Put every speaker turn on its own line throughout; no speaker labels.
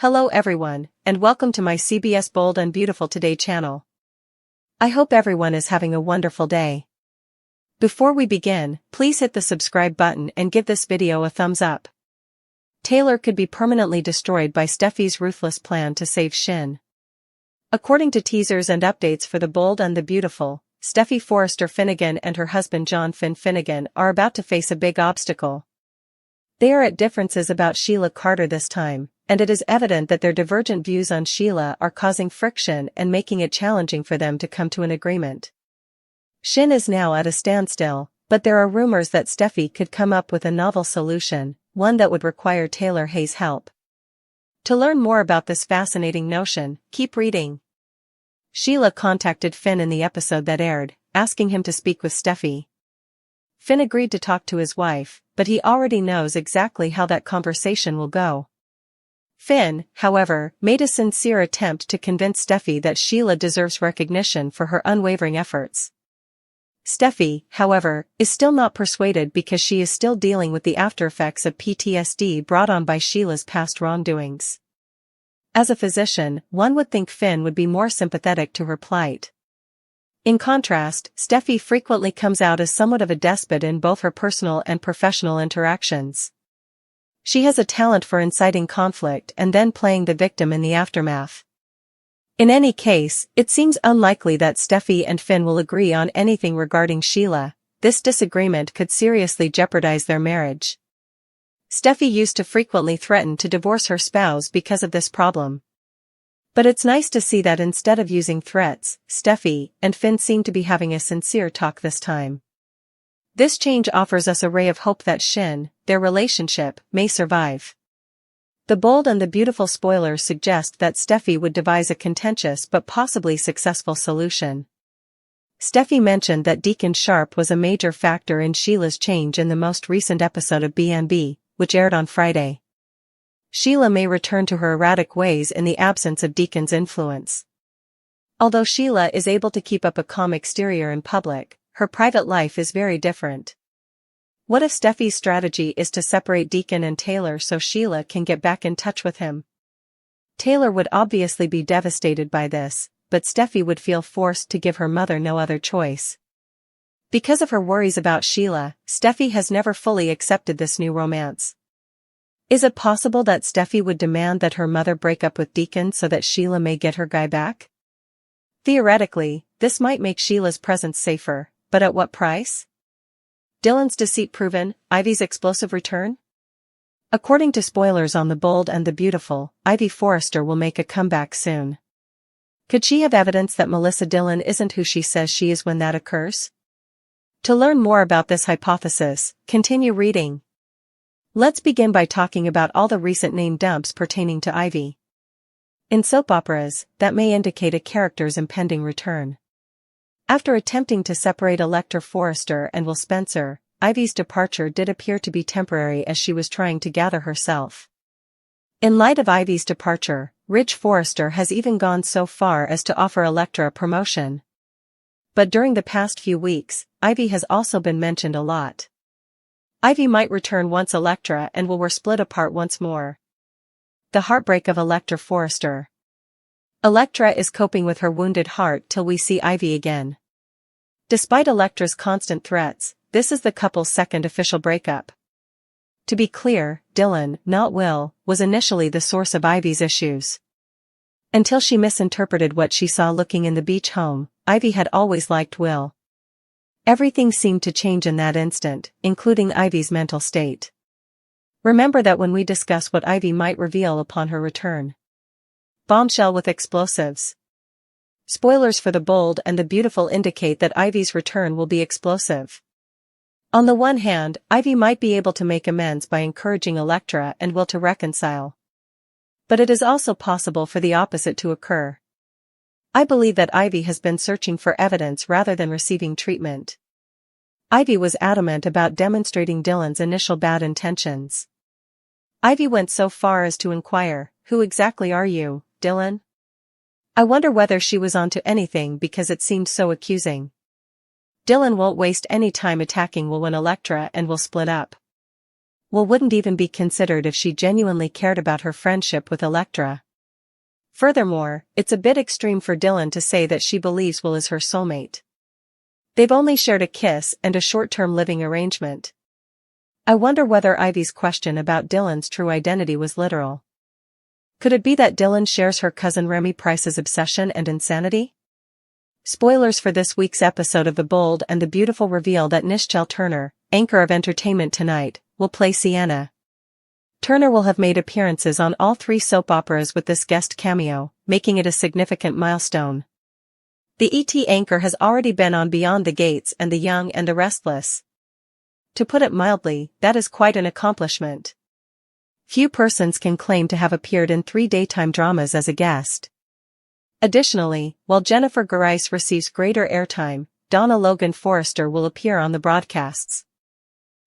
Hello everyone, and welcome to my CBS Bold and Beautiful Today channel. I hope everyone is having a wonderful day. Before we begin, please hit the subscribe button and give this video a thumbs up. Taylor could be permanently destroyed by Steffy's ruthless plan to save SINN. According to teasers and updates for The Bold and the Beautiful, Steffy Forrester Finnegan and her husband John Finn Finnegan are about to face a big obstacle. They are at differences about Sheila Carter this time, and it is evident that their divergent views on Sheila are causing friction and making it challenging for them to come to an agreement. SINN is now at a standstill, but there are rumors that Steffy could come up with a novel solution, one that would require Taylor Hayes' help. To learn more about this fascinating notion, keep reading. Sheila contacted Finn in the episode that aired, asking him to speak with Steffy. Finn agreed to talk to his wife, but he already knows exactly how that conversation will go. Finn, however, made a sincere attempt to convince Steffy that Sheila deserves recognition for her unwavering efforts. Steffy, however, is still not persuaded because she is still dealing with the aftereffects of PTSD brought on by Sheila's past wrongdoings. As a physician, one would think Finn would be more sympathetic to her plight. In contrast, Steffy frequently comes out as somewhat of a despot in both her personal and professional interactions. She has a talent for inciting conflict and then playing the victim in the aftermath. In any case, it seems unlikely that Steffy and Finn will agree on anything regarding Sheila. This disagreement could seriously jeopardize their marriage. Steffy used to frequently threaten to divorce her spouse because of this problem. But it's nice to see that instead of using threats, Steffy and Finn seem to be having a sincere talk this time. This change offers us a ray of hope that SINN, their relationship, may survive. The Bold and the Beautiful spoilers suggest that Steffy would devise a contentious but possibly successful solution. Steffy mentioned that Deacon Sharp was a major factor in Sheila's change in the most recent episode of B&B, which aired on Friday. Sheila may return to her erratic ways in the absence of Deacon's influence. Although Sheila is able to keep up a calm exterior in public, her private life is very different. What if Steffy's strategy is to separate Deacon and Taylor so Sheila can get back in touch with him? Taylor would obviously be devastated by this, but Steffy would feel forced to give her mother no other choice. Because of her worries about Sheila, Steffy has never fully accepted this new romance. Is it possible that Steffy would demand that her mother break up with Deacon so that Sheila may get her guy back? Theoretically, this might make Sheila's presence safer, but at what price? Dylan's deceit proven, Ivy's explosive return? According to spoilers on The Bold and the Beautiful, Ivy Forrester will make a comeback soon. Could she have evidence that Melissa Dillon isn't who she says she is when that occurs? To learn more about this hypothesis, continue reading. Let's begin by talking about all the recent name dumps pertaining to Ivy. In soap operas, that may indicate a character's impending return. After attempting to separate Electra Forrester and Will Spencer, Ivy's departure did appear to be temporary as she was trying to gather herself. In light of Ivy's departure, Rich Forrester has even gone so far as to offer Electra a promotion. But during the past few weeks, Ivy has also been mentioned a lot. Ivy might return once Electra and Will were split apart once more. The heartbreak of Electra Forrester. Electra is coping with her wounded heart till we see Ivy again. Despite Electra's constant threats, this is the couple's second official breakup. To be clear, Dylan, not Will, was initially the source of Ivy's issues. Until she misinterpreted what she saw looking in the beach home, Ivy had always liked Will. Everything seemed to change in that instant, including Ivy's mental state. Remember that when we discuss what Ivy might reveal upon her return. Bombshell with explosives. Spoilers for The Bold and the Beautiful indicate that Ivy's return will be explosive. On the one hand, Ivy might be able to make amends by encouraging Electra and Will to reconcile. But it is also possible for the opposite to occur. I believe that Ivy has been searching for evidence rather than receiving treatment. Ivy was adamant about demonstrating Dylan's initial bad intentions. Ivy went so far as to inquire, "Who exactly are you, Dylan?" I wonder whether she was onto anything because it seemed so accusing. Dylan won't waste any time attacking Will when Electra and Will split up. wouldn't even be considered if she genuinely cared about her friendship with Elektra. Furthermore, it's a bit extreme for Dylan to say that she believes Will is her soulmate. They've only shared a kiss and a short-term living arrangement. I wonder whether Ivy's question about Dylan's true identity was literal. Could it be that Dylan shares her cousin Remy Price's obsession and insanity? Spoilers for this week's episode of The Bold and the Beautiful reveal that Nischelle Turner, anchor of Entertainment Tonight, will play Sienna. Turner will have made appearances on all 3 soap operas with this guest cameo, making it a significant milestone. The ET anchor has already been on Beyond the Gates and The Young and the Restless. To put it mildly, that is quite an accomplishment. Few persons can claim to have appeared in 3 daytime dramas as a guest. Additionally, while Jennifer Gareis receives greater airtime, Donna Logan Forrester will appear on the broadcasts.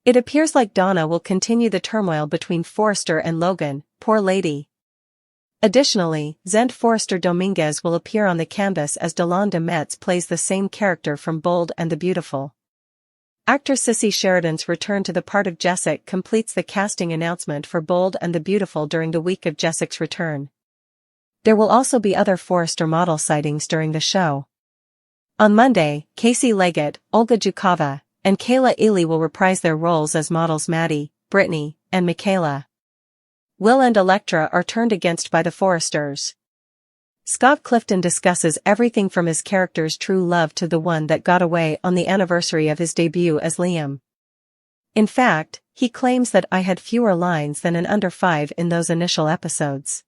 It appears like Donna will continue the turmoil between Forrester and Logan, poor lady. Additionally, Zend Forrester Dominguez will appear on the canvas as Delonda Metz plays the same character from Bold and the Beautiful. Actor Sissy Sheridan's return to the part of Jessic completes the casting announcement for Bold and the Beautiful during the week of Jessic's return. There will also be other Forrester model sightings during the show. On Monday, Casey Leggett, Olga Zhukova, and Kayla Ely will reprise their roles as models Maddie, Brittany, and Michaela. Will and Elektra are turned against by the Forresters. Scott Clifton discusses everything from his character's true love to the one that got away on the anniversary of his debut as Liam. In fact, he claims that I had fewer lines than an under 5 in those initial episodes.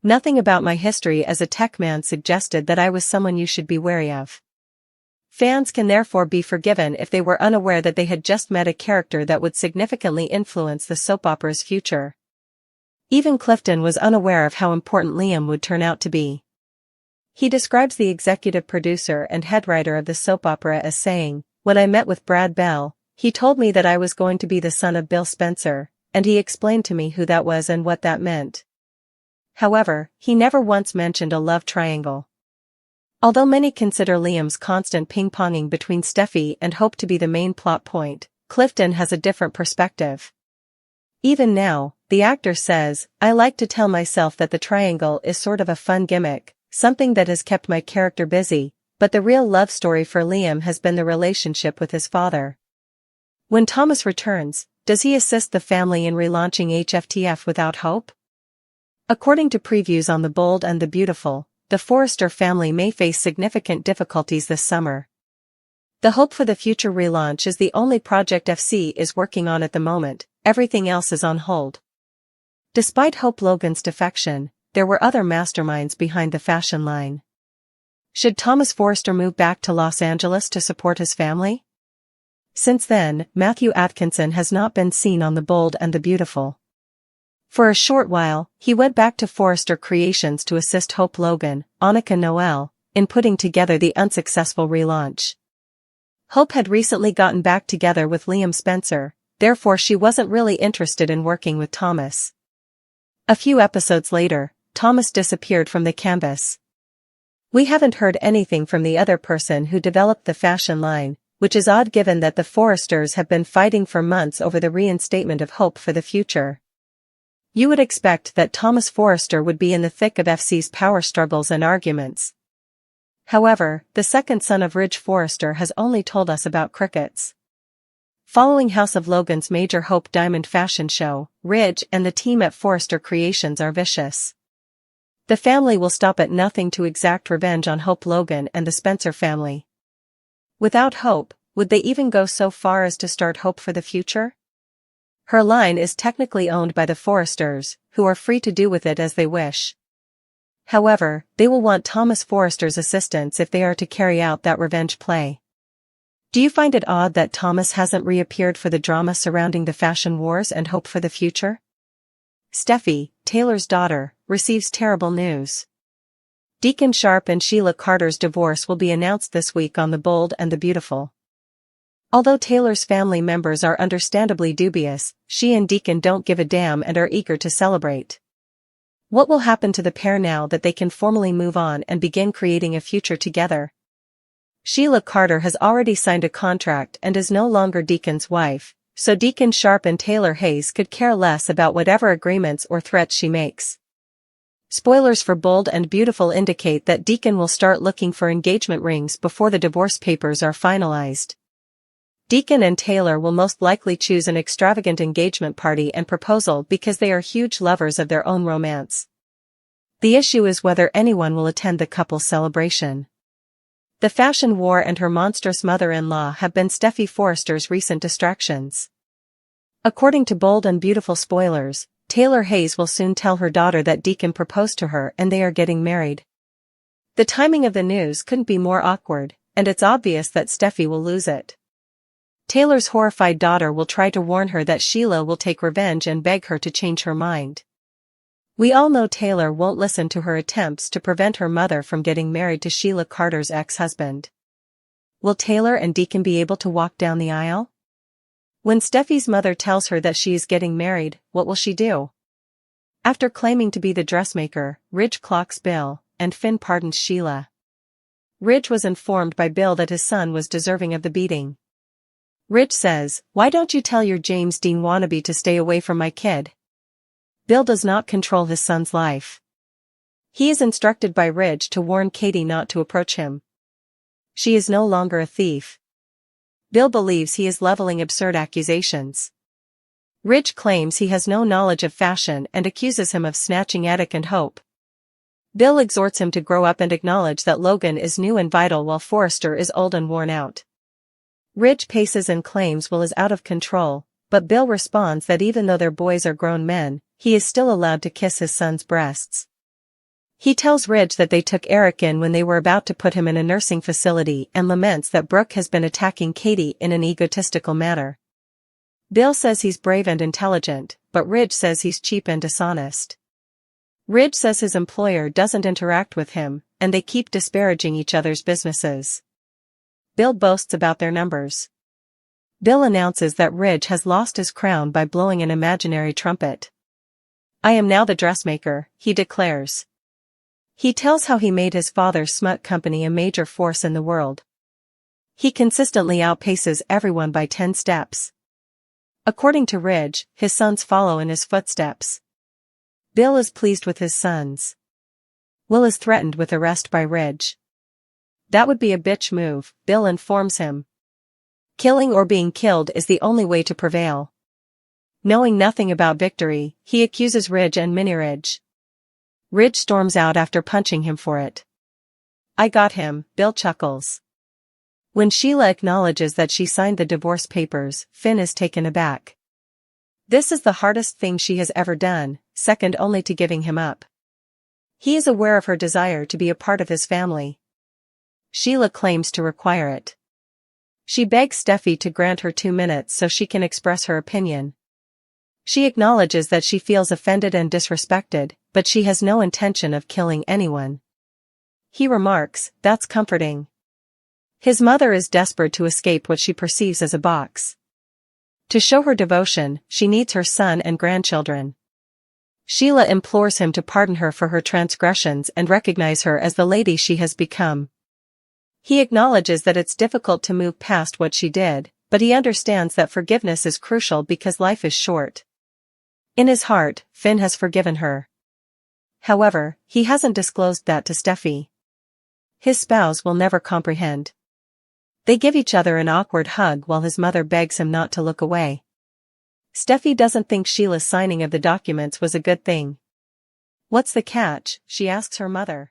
Nothing about my history as a tech man suggested that I was someone you should be wary of. Fans can therefore be forgiven if they were unaware that they had just met a character that would significantly influence the soap opera's future. Even Clifton was unaware of how important Liam would turn out to be. He describes the executive producer and head writer of the soap opera as saying, "When I met with Brad Bell, he told me that I was going to be the son of Bill Spencer, and he explained to me who that was and what that meant." However, he never once mentioned a love triangle. Although many consider Liam's constant ping-ponging between Steffy and Hope to be the main plot point, Clifton has a different perspective. Even now, the actor says, "I like to tell myself that the triangle is sort of a fun gimmick, something that has kept my character busy, but the real love story for Liam has been the relationship with his father." When Thomas returns, does he assist the family in relaunching HFTF without Hope? According to previews on The Bold and the Beautiful, the Forrester family may face significant difficulties this summer. The Hope for the Future relaunch is the only project FC is working on at the moment, everything else is on hold. Despite Hope Logan's defection, there were other masterminds behind the fashion line. Should Thomas Forrester move back to Los Angeles to support his family? Since then, Matthew Atkinson has not been seen on The Bold and the Beautiful. For a short while, he went back to Forrester Creations to assist Hope Logan, Annika Noel, in putting together the unsuccessful relaunch. Hope had recently gotten back together with Liam Spencer, therefore she wasn't really interested in working with Thomas. A few episodes later, Thomas disappeared from the canvas. We haven't heard anything from the other person who developed the fashion line, which is odd given that the Forresters have been fighting for months over the reinstatement of Hope for the Future. You would expect that Thomas Forrester would be in the thick of FC's power struggles and arguments. However, the second son of Ridge Forrester has only told us about crickets. Following House of Logan's major Hope Diamond fashion show, Ridge and the team at Forrester Creations are vicious. The family will stop at nothing to exact revenge on Hope Logan and the Spencer family. Without Hope, would they even go so far as to start Hope for the Future? Her line is technically owned by the Forresters, who are free to do with it as they wish. However, they will want Thomas Forrester's assistance if they are to carry out that revenge play. Do you find it odd that Thomas hasn't reappeared for the drama surrounding the fashion wars and Hope for the Future? Steffy, Taylor's daughter, receives terrible news. Deacon Sharp and Sheila Carter's divorce will be announced this week on The Bold and the Beautiful. Although Taylor's family members are understandably dubious, she and Deacon don't give a damn and are eager to celebrate. What will happen to the pair now that they can formally move on and begin creating a future together? Sheila Carter has already signed a contract and is no longer Deacon's wife, so Deacon Sharp and Taylor Hayes could care less about whatever agreements or threats she makes. Spoilers for Bold and Beautiful indicate that Deacon will start looking for engagement rings before the divorce papers are finalized. Deacon and Taylor will most likely choose an extravagant engagement party and proposal because they are huge lovers of their own romance. The issue is whether anyone will attend the couple's celebration. The fashion war and her monstrous mother-in-law have been Steffy Forrester's recent distractions. According to Bold and Beautiful spoilers, Taylor Hayes will soon tell her daughter that Deacon proposed to her and they are getting married. The timing of the news couldn't be more awkward, and it's obvious that Steffy will lose it. Taylor's horrified daughter will try to warn her that Sheila will take revenge and beg her to change her mind. We all know Taylor won't listen to her attempts to prevent her mother from getting married to Sheila Carter's ex-husband. Will Taylor and Deacon be able to walk down the aisle? When Steffy's mother tells her that she is getting married, what will she do? After claiming to be the dressmaker, Ridge clocks Bill, and Finn pardons Sheila. Ridge was informed by Bill that his son was deserving of the beating. Ridge says, "Why don't you tell your James Dean wannabe to stay away from my kid?" Bill does not control his son's life. He is instructed by Ridge to warn Katie not to approach him. She is no longer a thief. Bill believes he is leveling absurd accusations. Ridge claims he has no knowledge of fashion and accuses him of snatching Attic and Hope. Bill exhorts him to grow up and acknowledge that Logan is new and vital while Forrester is old and worn out. Ridge paces and claims Will is out of control, but Bill responds that even though their boys are grown men, he is still allowed to kiss his son's breasts. He tells Ridge that they took Eric in when they were about to put him in a nursing facility and laments that Brooke has been attacking Katie in an egotistical manner. Bill says he's brave and intelligent, but Ridge says he's cheap and dishonest. Ridge says his employer doesn't interact with him, and they keep disparaging each other's businesses. Bill boasts about their numbers. Bill announces that Ridge has lost his crown by blowing an imaginary trumpet. "I am now the dressmaker," he declares. He tells how he made his father's smut company a major force in the world. He consistently outpaces everyone by 10 steps. According to Ridge, his sons follow in his footsteps. Bill is pleased with his sons. Will is threatened with arrest by Ridge. That would be a bitch move, Bill informs him. Killing or being killed is the only way to prevail. Knowing nothing about victory, he accuses Ridge and Mini Ridge. Ridge storms out after punching him for it. "I got him," Bill chuckles. When Sheila acknowledges that she signed the divorce papers, Finn is taken aback. This is the hardest thing she has ever done, second only to giving him up. He is aware of her desire to be a part of his family. Sheila claims to require it. She begs Steffy to grant her 2 minutes so she can express her opinion. She acknowledges that she feels offended and disrespected, but she has no intention of killing anyone. He remarks, "That's comforting." His mother is desperate to escape what she perceives as a box. To show her devotion, she needs her son and grandchildren. Sheila implores him to pardon her for her transgressions and recognize her as the lady she has become. He acknowledges that it's difficult to move past what she did, but he understands that forgiveness is crucial because life is short. In his heart, Finn has forgiven her. However, he hasn't disclosed that to Steffy. His spouse will never comprehend. They give each other an awkward hug while his mother begs him not to look away. Steffy doesn't think Sheila's signing of the documents was a good thing. "What's the catch?" she asks her mother.